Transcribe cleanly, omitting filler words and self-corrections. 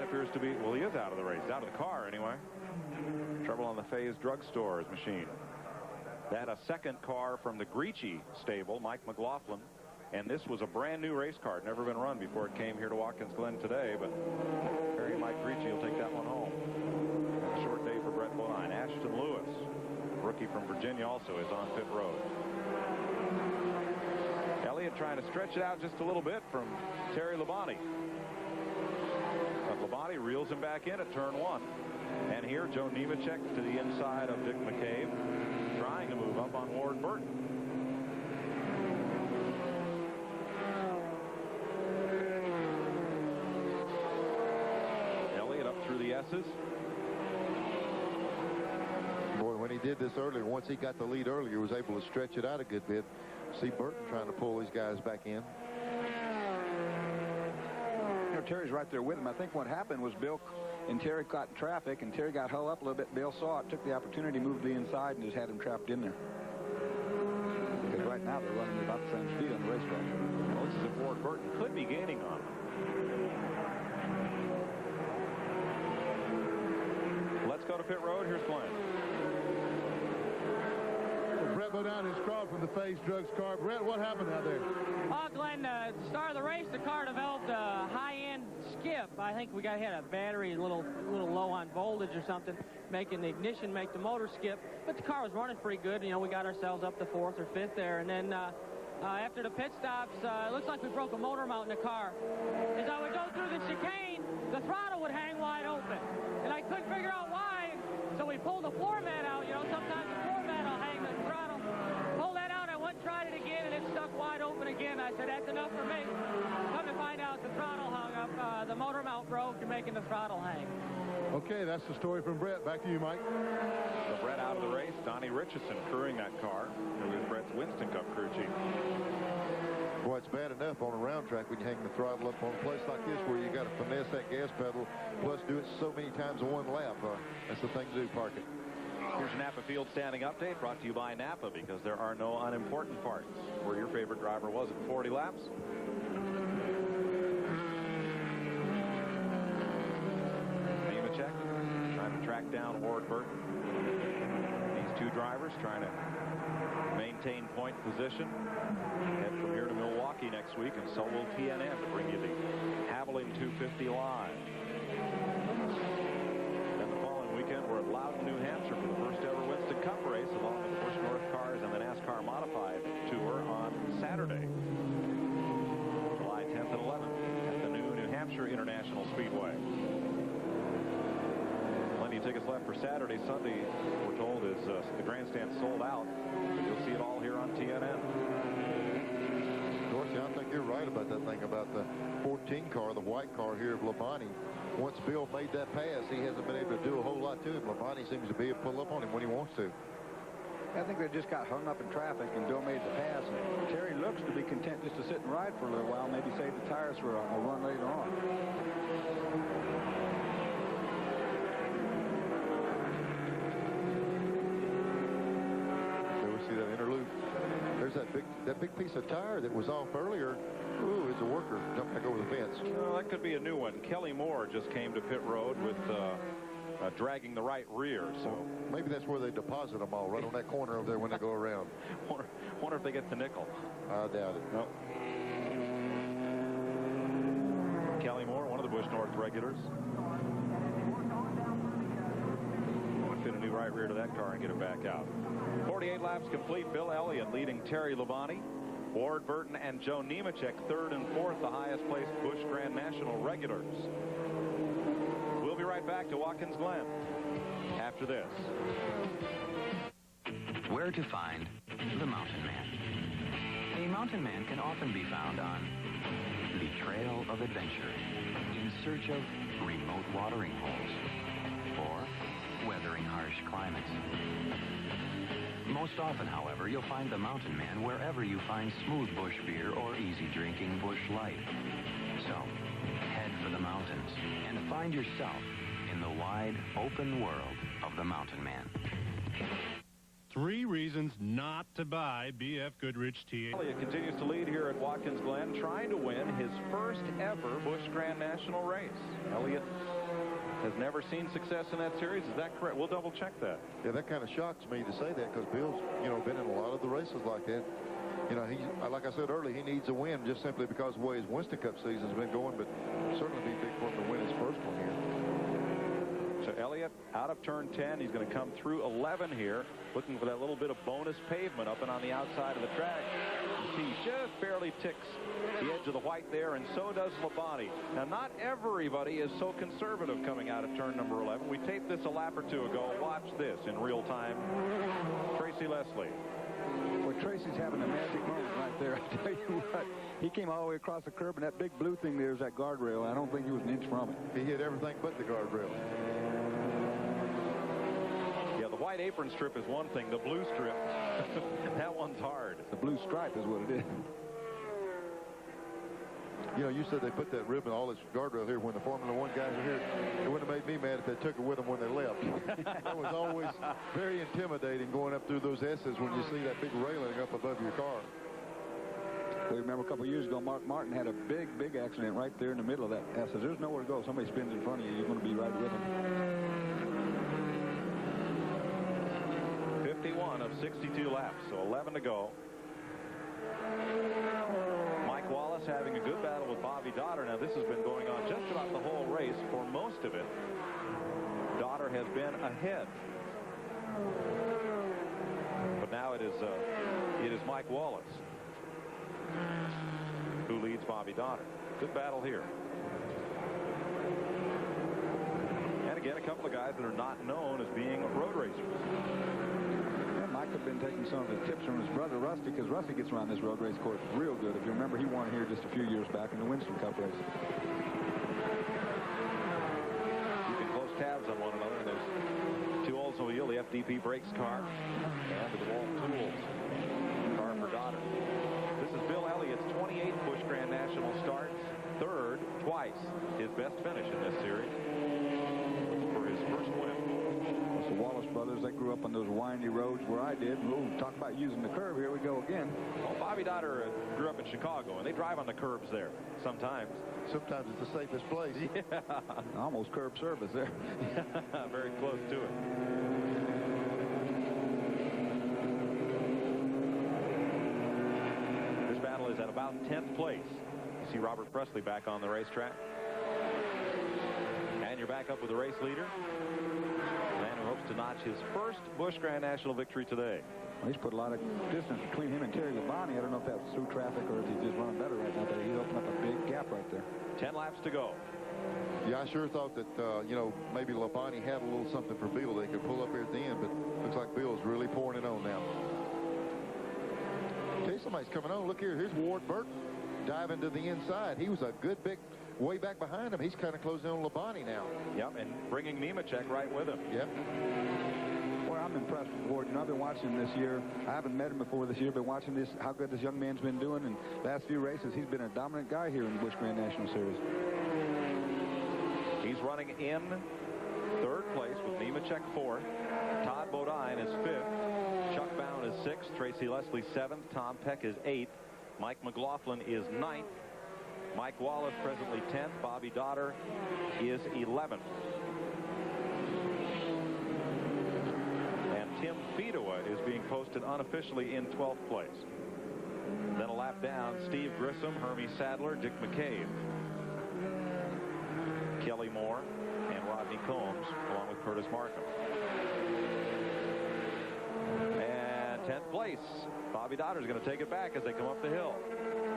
appears to be, well, he is out of the race, out of the car anyway. Trouble on the Faze Drugstore's machine. They had a second car from the Grieche stable, Mike McLaughlin, and this was a brand new race car, never been run before it came here to Watkins Glen today, but Harry Mike Grieche will take that one home. A short day for Brett Bodine. Ashton Lewis, rookie from Virginia, also is on pit road. Elliott trying to stretch it out just a little bit from Terry Labonte. But Labonte reels him back in at turn 1. And here, Joe Nemechek to the inside of Dick McCabe, trying to move up on Ward Burton. Elliott up through the S's. Boy, when he did this earlier, once he got the lead earlier, he was able to stretch it out a good bit. See Burton trying to pull these guys back in. You know, Terry's right there with him. I think what happened was Bill and Terry caught in traffic, and Terry got held up a little bit. Bill saw it, took the opportunity, moved to the inside, and just had him trapped in there. Because right now they're running about the same speed on the racetrack. Well, looks as if Ward Burton could be gaining on him. Let's go to pit road. Here's Glenn. Brett Bodine is crawled from the Faze Drugs car. Brett, what happened out there? Glenn, at the start of the race, the car developed a high-end skip. I think we had a battery a little low on voltage or something, making the ignition make the motor skip. But the car was running pretty good. You know, we got ourselves up to 4th or 5th there. And then after the pit stops, it looks like we broke a motor mount in the car. As I would go through the chicane, the throttle would hang wide open. And I couldn't figure out why, so we pulled the floor mat out. You know, sometimes the floor mat will hang the throttle. Pulled that out, I went and tried it again, and it stuck wide open again. I said, that's enough for me. Come to find out, the throttle hung up. The motor mount broke and making the throttle hang. Okay, that's the story from Brett. Back to you, Mike. So Brett out of the race. Donnie Richardson crewing that car. It was Brett's Winston Cup crew chief. Boy, it's bad enough on a round track when you hang the throttle up on a place like this where you got to finesse that gas pedal, plus do it so many times in one lap. That's the thing to do, park it. Here's your Napa Field Standing Update brought to you by Napa, because there are no unimportant parts. Where your favorite driver was at 40 laps. Nemechek trying to track down Ward Burton. These two drivers trying to maintain point position. Head from here to Milwaukee next week, and so will TNN to bring you the Haviland 250 live. Then the following weekend, we're at Loudon, New Hampshire for the first ever Winston Cup race, along with the Busch North Cars and the NASCAR Modified Tour on Saturday, July 10th and 11th at the new New Hampshire International Speedway. Plenty of tickets left for Saturday. Sunday, we're told, is the grandstand sold out. But you'll see it all here on TNN. Dorsey, I think you're right about that thing about the 14 car, the white car here of Labonte. Once Bill made that pass, he hasn't been able to do a whole lot to him. Labonte seems to be able to pull up on him when he wants to. I think they just got hung up in traffic, and Bill made the pass. And Terry looks to be content just to sit and ride for a little while, maybe save the tires for a run later on. See that interlude? There's that big piece of tire that was off earlier. Ooh, it's a worker. Jumped back over the fence. Well, that could be a new one. Kelly Moore just came to pit road with dragging the right rear. So maybe that's where they deposit them all, right on that corner over there when they go around. Wonder if they get the nickel. I doubt it. Nope. Kelly Moore, one of the Busch North regulars. Fit a new right rear to that car and get it back out. 48 laps complete. Bill Elliott leading Terry Labonte. Ward Burton and Joe Nemechek 3rd and 4th, the highest placed Busch Grand National regulars. We'll be right back to Watkins Glen after this. Where to find the Mountain Man? A mountain man can often be found on the trail of adventure, in search of remote watering holes, or weathering harsh climates. Most often, however, you'll find the Mountain Man wherever you find smooth Busch beer or easy drinking Busch Light. So, head for the mountains and find yourself in the wide, open world of the Mountain Man. 3 reasons not to buy BF Goodrich T8. Elliott continues to lead here at Watkins Glen, trying to win his first ever Busch Grand National race. Elliott has never seen success in that series. Is that correct? We'll double check that. Yeah, that kind of shocks me to say that, because Bill's, been in a lot of the races like that. Like I said earlier, he needs a win just simply because of the way his Winston Cup season's been going, but certainly be big for him to win his first one here. So Elliott out of turn 10. He's going to come through 11 here, looking for that little bit of bonus pavement up and on the outside of the track. You see, he just barely ticks the edge of the white there, and so does Labonte. Now, not everybody is so conservative coming out of turn number 11. We taped this a lap or two ago. Watch this in real time. Tracy Leslie. Well, Tracy's having a magic moment right there. I tell you what, he came all the way across the curb, and that big blue thing there is that guardrail. I don't think he was an inch from it. He hit everything but the guardrail. Yeah, the white apron strip is one thing. The blue strip, that one's hard. The blue stripe is what it is. You said they put that ribbon, all this guardrail here when the Formula One guys are here. It wouldn't have made me mad if they took it with them when they left. That was always very intimidating going up through those S's when you see that big railing up above your car. We remember a couple of years ago, Mark Martin had a big accident right there in the middle of that S. There's nowhere to go. Somebody spins in front of you, you're going to be right with them. 51 of 62 laps, so 11 to go. Mike Wallace having a good battle with Bobby Dotter. Now, this has been going on just about the whole race. For most of it, Dotter has been ahead. But now it is Mike Wallace who leads Bobby Dotter. Good battle here. And again, a couple of guys that are not known as being road racers. Mike had been taking some of his tips from his brother Rusty, because Rusty gets around this road race course real good. If you remember, he won here just a few years back in the Winston Cup race. Keeping close tabs on one another. And there's two Oldsmobile, the FDP brakes car, and the DeWalt Tools car for Dotter. This is Bill Elliott's 28th Busch Grand National starts, third twice. His best finish in this series for his first win. The Wallace brothers, they grew up on those windy roads where I did. Ooh, talk about using the curve. Here we go again. Well, Bobby Dotter grew up in Chicago, and they drive on the curbs there sometimes. Sometimes it's the safest place. Yeah. Almost curb service there. Very close to it. This battle is at about 10th place. You see Robert Presley back on the racetrack. And you're back up with the race leader. Hopes to notch his first Busch Grand National victory today. Well, he's put a lot of distance between him and Terry Labonte. I don't know if that's through traffic or if he's just running better right now, but he's opened up a big gap right there. 10 laps to go. Yeah, I sure thought that, maybe Labonte had a little something for Bill they could pull up here at the end, but looks like Bill's really pouring it on now. Tell you somebody's coming on. Look here. Here's Ward Burton diving to the inside. He was a good big way back behind him. He's kind of closing on Labonte now. Yep, and bringing Nemechek right with him. Yep. Boy, I'm impressed with Ward. I've been watching him this year. I haven't met him before this year, but watching this, how good this young man's been doing. And last few races, he's been a dominant guy here in the Busch Grand National Series. He's running in third place with Nemechek fourth. Todd Bodine is fifth. Chuck Bound is sixth. Tracy Leslie seventh. Tom Peck is eighth. Mike McLaughlin is ninth. Mike Wallace presently 10th. Bobby Dotter is 11th. And Tim Fedowa is being posted unofficially in 12th place. Then a lap down, Steve Grissom, Hermie Sadler, Dick McCabe, Kelly Moore, and Rodney Combs, along with Curtis Markham. And 10th place, Bobby Dotter is going to take it back as they come up the hill.